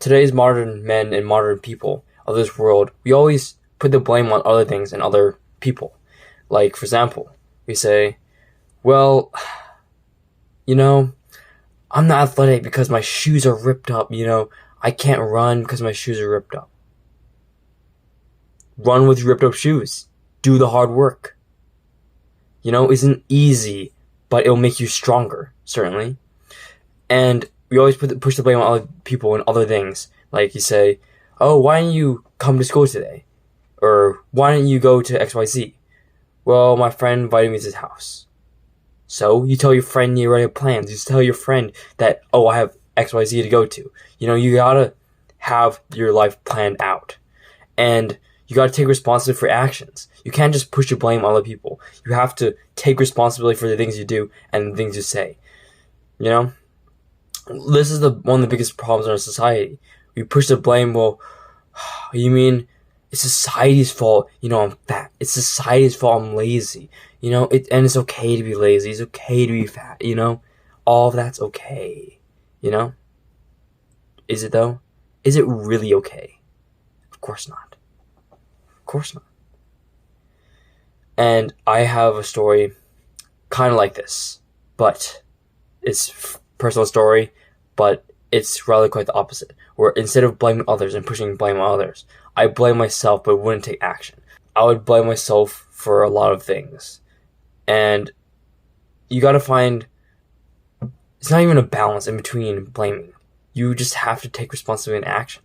today's modern men and modern people of this world, we always put the blame on other things and other people. Like, for example, we say, well, I'm not athletic because my shoes are ripped up, I can't run because my shoes are ripped up. Run with ripped up shoes. Do the hard work. Isn't easy, but it'll make you stronger, certainly. And we always push the blame on other people and other things. Like you say, oh, why didn't you come to school today? Or why didn't you go to XYZ? Well, my friend invited me to his house. So you tell your friend you already have plans. You tell your friend that, oh, I have XYZ to go to. You gotta have your life planned out. And you gotta take responsibility for actions. You can't just push the blame on other people. You have to take responsibility for the things you do and the things you say. This is one of the biggest problems in our society. We push the blame, well, you mean it's society's fault, I'm fat. It's society's fault I'm lazy. And it's okay to be lazy. It's okay to be fat, All of that's okay, Is it though? Is it really okay? Of course not. Of course not. And I have a story kind of like this, but it's personal story, but it's rather quite the opposite, where instead of blaming others and pushing blame on others, I blame myself but wouldn't take action. I would blame myself for a lot of things. And you gotta find, it's not even a balance in between blaming. You just have to take responsibility and action.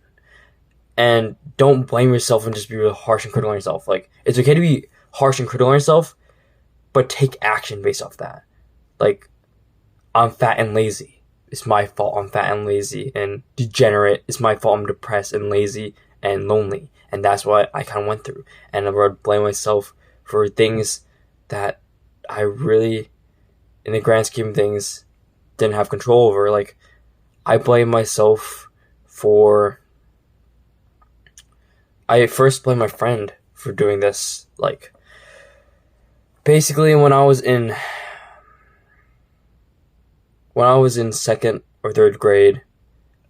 And don't blame yourself and just be really harsh and critical on yourself. Like, it's okay to be harsh and critical on yourself, but take action based off that. Like, I'm fat and lazy. It's my fault I'm fat and lazy and degenerate. It's my fault I'm depressed and lazy and lonely. And that's what I kind of went through. And I would blame myself for things that I really, in the grand scheme of things, didn't have control over. Like, I blame myself for... I first blamed my friend for doing this. Like, basically when I was in second or third grade,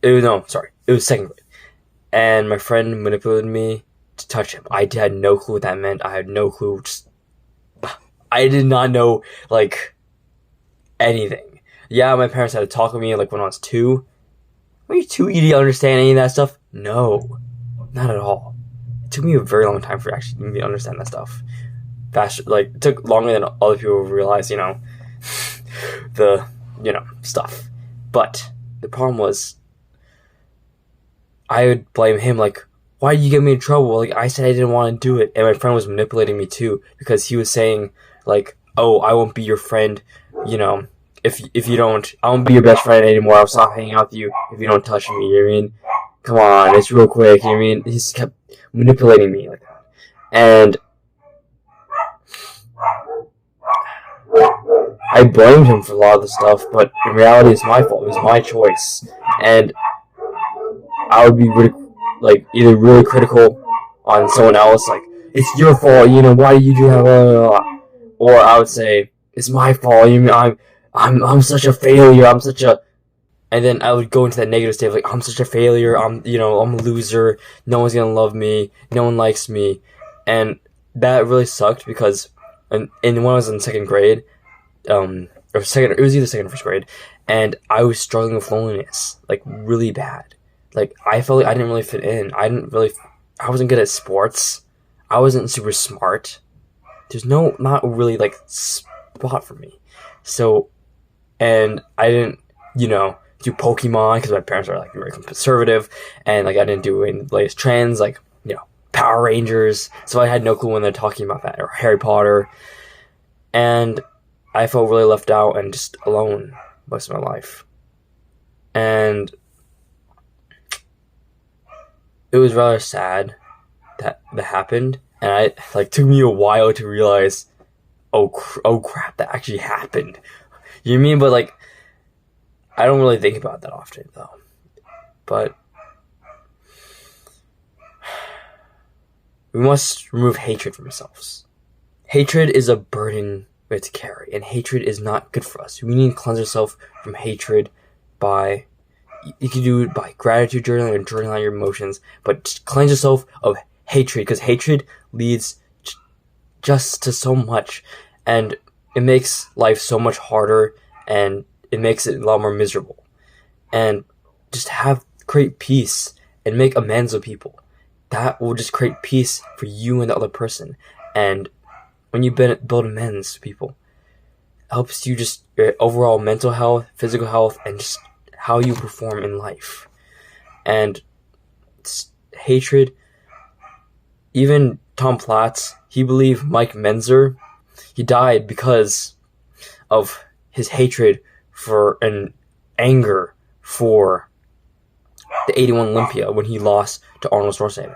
it was second grade, and my friend manipulated me to touch him. I had no clue what that meant. I had no clue. I did not know, anything. Yeah, my parents had to talk with me, when I was 2. Were you too easy to understand any of that stuff? No, not at all. It took me a very long time for actually me to understand that stuff. Faster, it took longer than other people realize, the, stuff. But the problem was, I would blame him, why did you get me in trouble? I said I didn't want to do it. And my friend was manipulating me too, because he was saying, oh, I won't be your friend, if you don't, I won't be your best friend anymore. I'll stop hanging out with you if you don't touch me, you know what I mean? Come on, it's real quick, you know what I mean? He just kept manipulating me like that. And I blamed him for a lot of the stuff, but in reality, it's my fault. It was my choice. And I would be really, either really critical on someone else, it's your fault, why do you do that, blah, blah, blah. Or I would say, it's my fault, I'm such a failure, and then I would go into that negative state of, I'm such a failure, I'm a loser, no one's gonna love me, no one likes me. And that really sucked because, when I was in second grade, it was either second or first grade, and I was struggling with loneliness, really bad. I felt like I didn't really fit in. I wasn't good at sports. I wasn't super smart. There's not really, spot for me. So, and I didn't, do Pokemon, because my parents are, very conservative, and, I didn't do any of the latest trends, Power Rangers, so I had no clue when they're talking about that, or Harry Potter, and I felt really left out and just alone most of my life. And it was rather sad that happened, and it took me a while to realize, oh crap, that actually happened. You know what I mean? But I don't really think about that often though. But we must remove hatred from ourselves. Hatred is a burden we have to carry, and hatred is not good for us. We need to cleanse ourselves from hatred by You can do it by gratitude journaling and journaling out your emotions, but just cleanse yourself of hatred, because hatred leads just to so much, and it makes life so much harder, and it makes it a lot more miserable. And just create peace and make amends with people. That will just create peace for you and the other person. And when you build amends with people, it helps you just your overall mental health, physical health, and just how you perform in life. And hatred, even Tom Platz, he believed Mike Menzer, he died because of his hatred for and anger for the 81 Olympia when he lost to Arnold Schwarzenegger.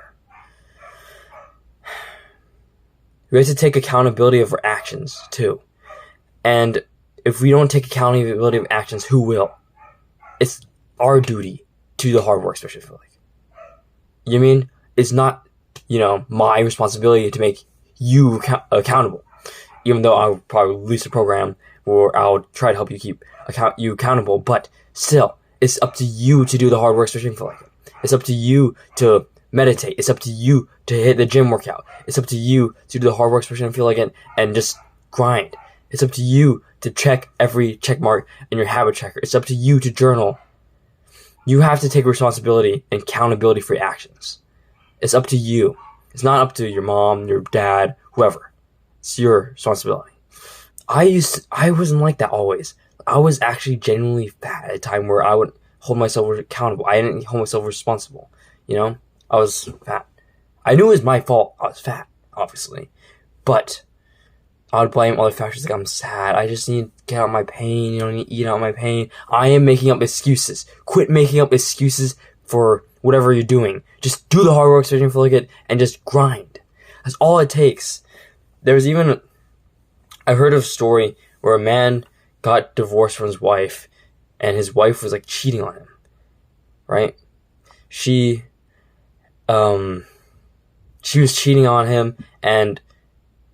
We have to take accountability of our actions too. And if we don't take accountability of actions, who will? It's our duty to do the hard work, especially for you know what I mean? It's not, my responsibility to make you accountable. Even though I'll probably release a program where I'll try to help you keep you accountable, but still, it's up to you to do the hard work, especially for it. It's up to you to meditate. It's up to you to hit the gym workout. It's up to you to do the hard work, especially feel like it, and just grind. It's up to you to check every check mark in your habit tracker. It's up to you to journal. You have to take responsibility and accountability for your actions. It's up to you. It's not up to your mom, your dad, whoever. It's your responsibility. I wasn't like that always. I was actually genuinely fat at a time where I would hold myself accountable. I didn't hold myself responsible. I was fat. I knew it was my fault. I was fat, obviously. But I would blame other factors like I'm sad. I just need to get out my pain. I need to eat out my pain. I am making up excuses. Quit making up excuses for whatever you're doing. Just do the hard work, searching for it, and just grind. That's all it takes. I heard of a story where a man got divorced from his wife, and his wife was like cheating on him, right? She was cheating on him, and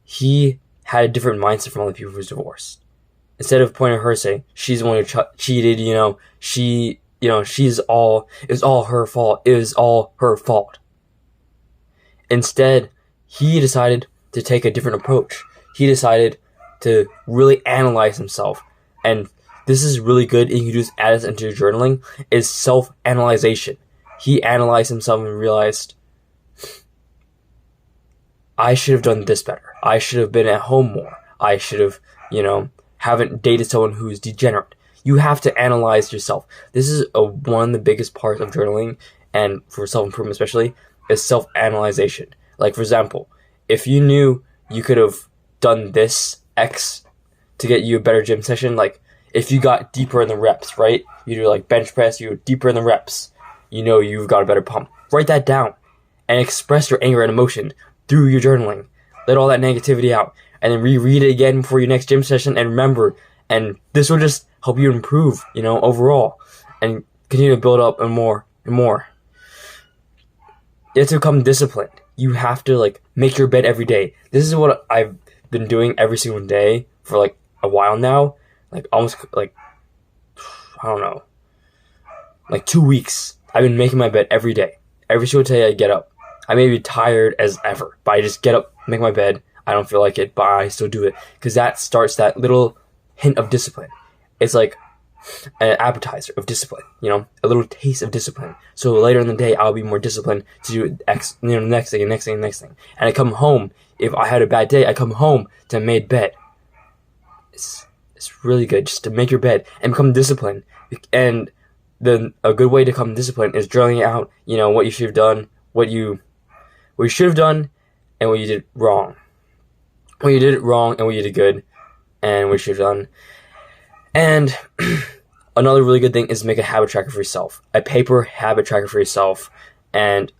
he had a different mindset from other people who was divorced. Instead of pointing at her, saying she's the one who cheated, it was all her fault. It was all her fault. Instead, he decided to take a different approach. He decided to really analyze himself. And this is really good, and you can just add this into your journaling, is self-analyzation. He analyzed himself and realized, I should have done this better. I should have been at home more. I should have, haven't dated someone who's degenerate. You have to analyze yourself. This is one of the biggest parts of journaling, and for self-improvement especially, is self-analyzation. Like, for example, if you knew you could have done this X to get you a better gym session, like if you got deeper in the reps, right? You do like bench press, you go deeper in the reps, you've got a better pump. Write that down and express your anger and emotion through your journaling. Let all that negativity out, and then reread it again before your next gym session, and remember, and this will just help you improve, overall, and continue to build up and more and more. You have to become disciplined. You have to make your bed every day. This is what I've been doing every single day for a while now, almost I don't know, 2 weeks. I've been making my bed every day. Every single day I get up. I may be tired as ever, but I just get up, make my bed. I don't feel like it, but I still do it, because that starts that little hint of discipline. It's like an appetizer of discipline, a little taste of discipline. So later in the day, I'll be more disciplined to do next thing. And I come home, if I had a bad day, I come home to a made bed. It's really good just to make your bed and become disciplined. And a good way to become disciplined is journaling out, what you should have done, what you should have done, and what you did wrong. What you did wrong and what you did good, and what you should have done. And another really good thing is make a habit tracker for yourself. A paper habit tracker for yourself. And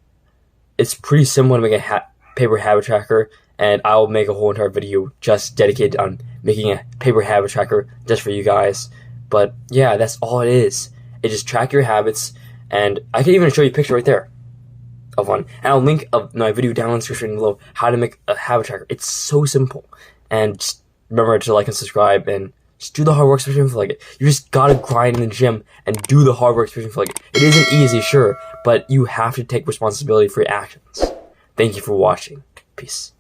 it's pretty simple to make a paper habit tracker. And I'll make a whole entire video just dedicated on making a paper habit tracker just for you guys. But yeah, that's all it is. It just track your habits. And I can even show you a picture right there of one. And I'll link my video down in the description below how to make a habit tracker. It's so simple. And just remember to like and subscribe and Just do the hard work, especially if you feel like it. You just gotta grind in the gym and do the hard work, especially if you feel like it. It isn't easy, sure, but you have to take responsibility for your actions. Thank you for watching. Peace.